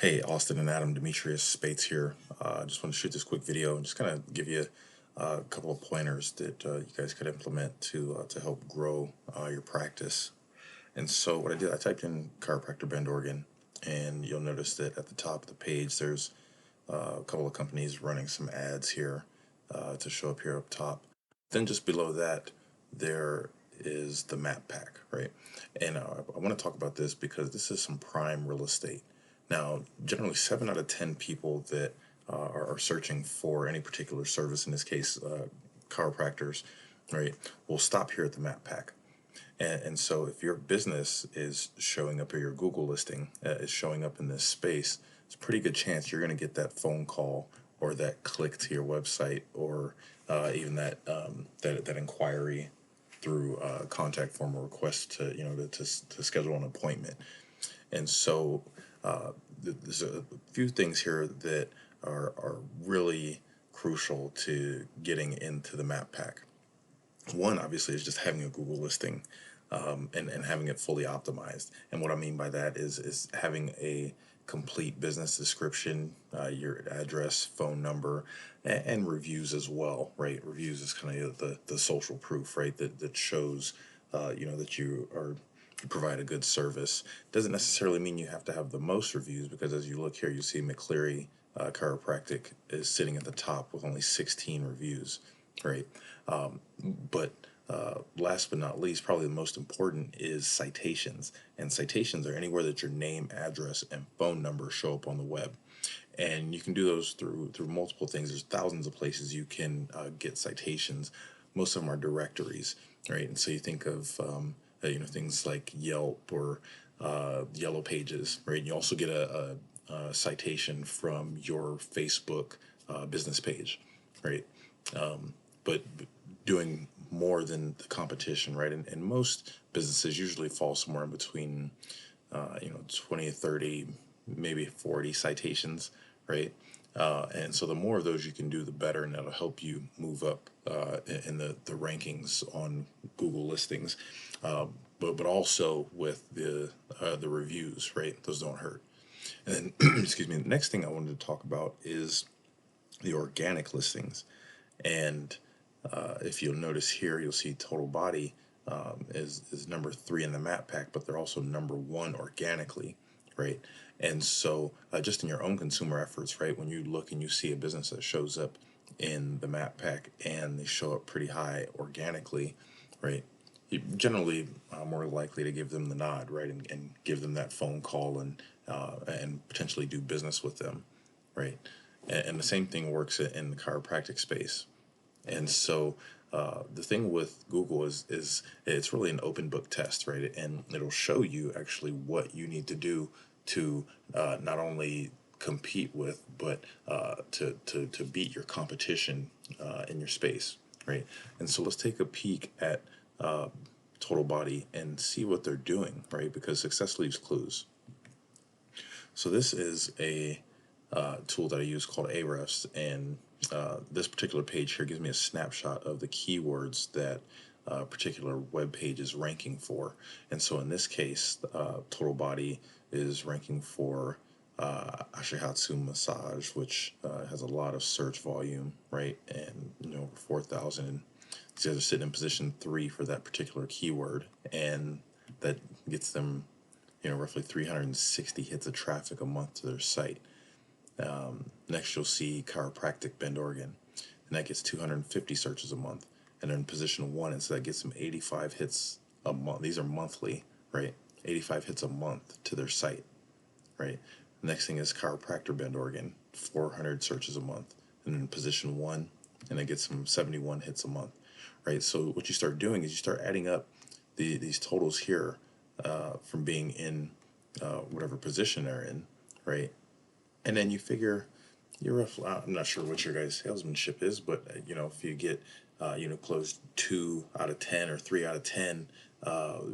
Hey, Austin and Adam, Demetrius Spates here. Just want to shoot this quick video and just kind of give you a couple of pointers that you guys could implement to help grow your practice. And so what I did, I typed in chiropractor Bend, Oregon, and you'll notice that at the top of the page, there's a couple of companies running some ads here to show up here up top. Then just below that, there is the map pack, right? And I want to talk about this because this is some prime real estate. Now, generally, 7 out of 10 people that are searching for any particular service, in this case, chiropractors, right, will stop here at the map pack. And so if your business is showing up, or your Google listing is showing up in this space, it's a pretty good chance you're going to get that phone call or that click to your website, or even that inquiry through contact form or request to to schedule an appointment. And so there's a few things here that are really crucial to getting into the map pack. One, obviously, is just having a Google listing, and having it fully optimized. And what I mean by that is having a complete business description, your address, phone number, and reviews as well, right? Reviews is kind of the social proof, right? That shows, that you provide a good service. Doesn't necessarily mean you have to have the most reviews, because as you look here, you see McCleary Chiropractic is sitting at the top with only 16 reviews, right? But last but not least, probably the most important, is citations. And citations are anywhere that your name, address, and phone number show up on the web. And you can do those through multiple things. There's thousands of places you can get citations. Most of them are directories, right? And so you think of things like Yelp or Yellow Pages, right? And you also get a citation from your Facebook business page, right? But doing more than the competition, right? And most businesses usually fall somewhere in between, 20 to 30, maybe 40 citations, right? And so the more of those you can do, the better, and that'll help you move up in the rankings on Google listings. But also with the reviews, right? Those don't hurt. And then, excuse me, the next thing I wanted to talk about is the organic listings. And if you'll notice here, you'll see Total Body is number 3 in the map pack, but they're also number 1 organically, right? And so just in your own consumer efforts, right, when you look and you see a business that shows up in the map pack and they show up pretty high organically, right, you're generally more likely to give them the nod, right, and give them that phone call and potentially do business with them, right? And the same thing works in the chiropractic space. And so the thing with Google is it's really an open book test, right? And it'll show you actually what you need to do to not only compete with, but to beat your competition in your space, right? And so let's take a peek at Total Body and see what they're doing, right? Because success leaves clues. So this is a tool that I use called Ahrefs, and this particular page here gives me a snapshot of the keywords that a particular web page is ranking for. And so in this case, Total Body is ranking for Ashihatsu massage, which has a lot of search volume, right? And over 4,000. So they're sitting in position 3 for that particular keyword, and that gets them, roughly 360 hits of traffic a month to their site. Next, you'll see Chiropractic Bend, Oregon, and that gets 250 searches a month. And they're in position 1, and so that gets them 85 hits a month. These are monthly, right? 85 hits a month to their site, right? Next thing is Chiropractor Bend, Oregon, 400 searches a month, and in position 1, and it gets them 71 hits a month, right? So what you start doing is you start adding up these totals here from being in whatever position they're in, right? And then you figure you're roughly, I'm not sure what your guys' salesmanship is, but if you get close 2 out of 10 or 3 out of 10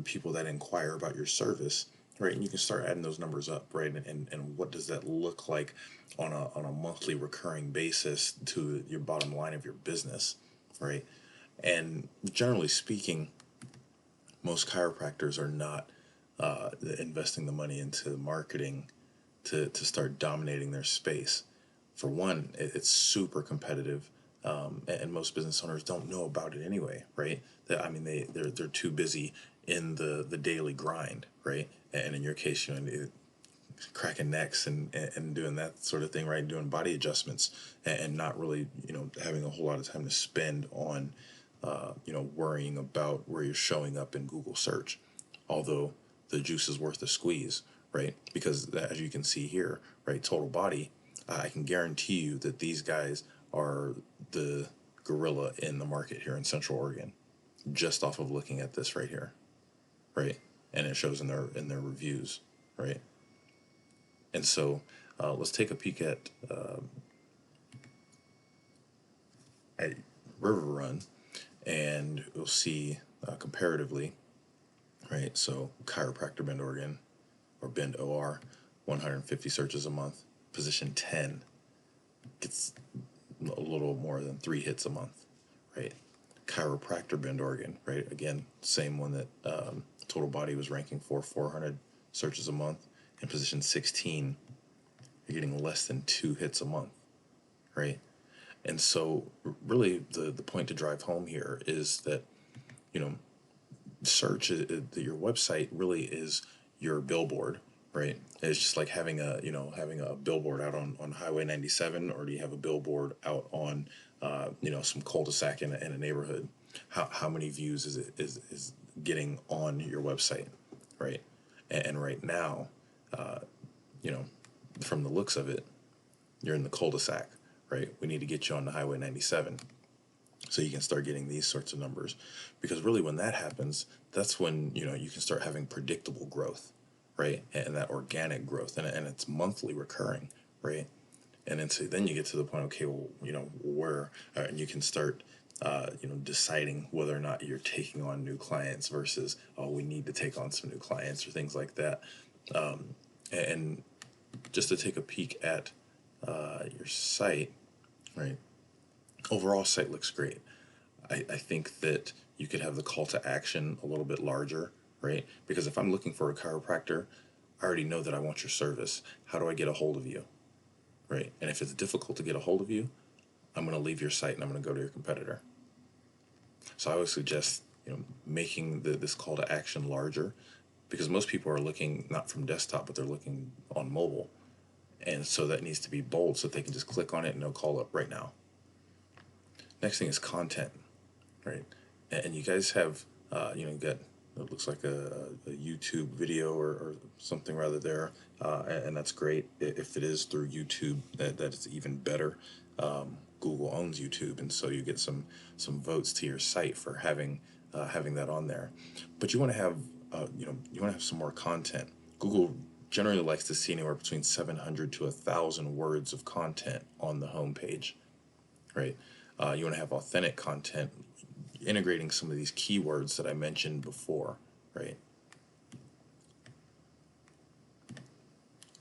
people that inquire about your service, right? And you can start adding those numbers up, right? And what does that look like on a monthly recurring basis to your bottom line of your business, right? And generally speaking, most chiropractors are not investing the money into marketing to start dominating their space. For one, it's super competitive, and most business owners don't know about it anyway, right? I mean, they're too busy in the daily grind, right? And in your case, cracking necks and doing that sort of thing, right? Doing body adjustments and not really, having a whole lot of time to spend on, worrying about where you're showing up in Google search. Although the juice is worth the squeeze, right? Because as you can see here, right, total body, I can guarantee you that these guys are the gorilla in the market here in Central Oregon, just off of looking at this right here, right? And it shows in their reviews, right? And so let's take a peek at River Run, and we'll see comparatively, right? So Chiropractor Bend, Oregon, or Bend OR, 150 searches a month. Position 10 gets a little more than 3 hits a month, right? Chiropractor Bend, Oregon, right? Again, same one that Total Body was ranking for, 400 searches a month. In position 16, you're getting less than 2 hits a month, right? And so really the point to drive home here is that, you know, search, your website really is your billboard, right? It's just like having a billboard out on Highway 97, or do you have a billboard out on, some cul-de-sac in a neighborhood? How many views is getting on your website, right? And right now, you know, from the looks of it, you're in the cul-de-sac, right? We need to get you on the Highway 97 so you can start getting these sorts of numbers, because really when that happens, that's when you can start having predictable growth, right? And that organic growth, and it's monthly recurring, right? And then so then you get to the point, okay, well, where, and you can start deciding whether or not you're taking on new clients versus, oh, we need to take on some new clients or things like that. And just to take a peek at your site, right? Overall site looks great. I think that you could have the call to action a little bit larger, right? Because if I'm looking for a chiropractor, I already know that I want your service. How do I get a hold of you, right? And if it's difficult to get a hold of you, I'm going to leave your site and I'm going to go to your competitor. So I would suggest making this call to action larger, because most people are looking not from desktop, but they're looking on mobile. And so that needs to be bold so that they can just click on it and they'll call up right now. Next thing is content, right? And you guys have, you got, it looks like a YouTube video or something rather there, and that's great. If it is through YouTube, that's even better. Google owns YouTube, and so you get some votes to your site for having that on there. But you want to have, you want to have some more content. Google generally likes to see anywhere between 700 to 1,000 words of content on the homepage, right? You want to have authentic content, integrating some of these keywords that I mentioned before, right?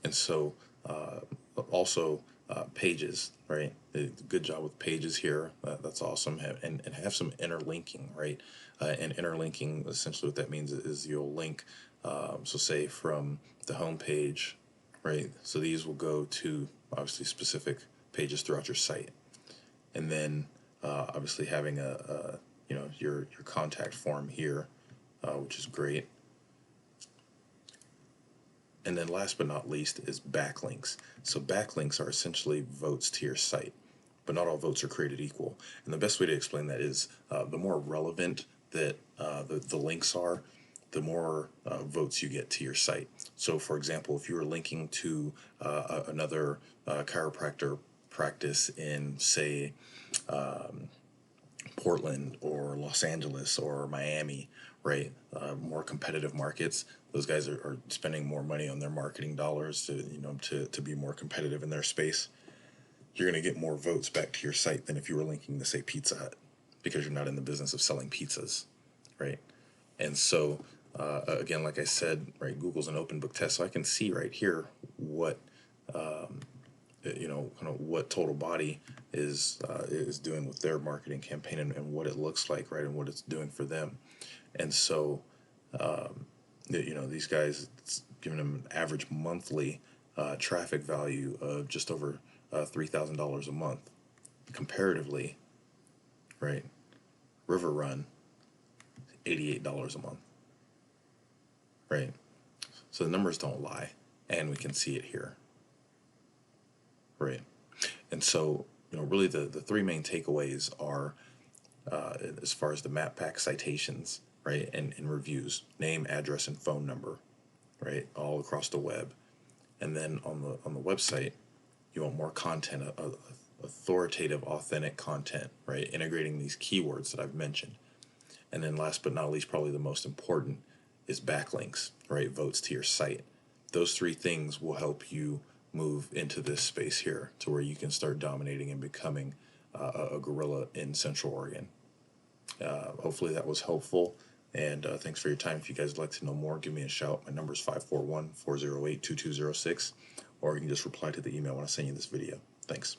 And so also pages, right? Good job with pages here. That's awesome. And have some interlinking, right? And interlinking, essentially what that means is you'll link, so say from the home page, right? So these will go to obviously specific pages throughout your site. And then obviously having your contact form here, which is great. And then last but not least is backlinks. So backlinks are essentially votes to your site, but not all votes are created equal. And the best way to explain that is the more relevant that the links are, the more votes you get to your site. So for example, if you were linking to another chiropractor practice in, say, Portland or Los Angeles or Miami, right? More competitive markets. Those guys are spending more money on their marketing dollars to be more competitive in their space. You're going to get more votes back to your site than if you were linking to, say, Pizza Hut, because you're not in the business of selling pizzas, right? And so again, like I said, right, Google's an open book test, so I can see right here what kind of what Total Body is doing with their marketing campaign, and what it looks like, right, and what it's doing for them. And so these guys, it's giving them an average monthly traffic value of just over $3,000 a month. Comparatively, right? River Run, $88 a month, right? So the numbers don't lie, and we can see it here, right? And so, really the three main takeaways are, as far as the map pack citations, right, and reviews: name, address, and phone number, right, all across the web. And then on the website, you want more content, authoritative, authentic content, right, integrating these keywords that I've mentioned. And then last but not least, probably the most important, is backlinks, right, votes to your site. Those three things will help you move into this space here to where you can start dominating and becoming a gorilla in Central Oregon. Hopefully that was helpful, and thanks for your time. If you guys would like to know more, give me a shout. My number is 541-408-2206, or you can just reply to the email when I send you this video. Thanks.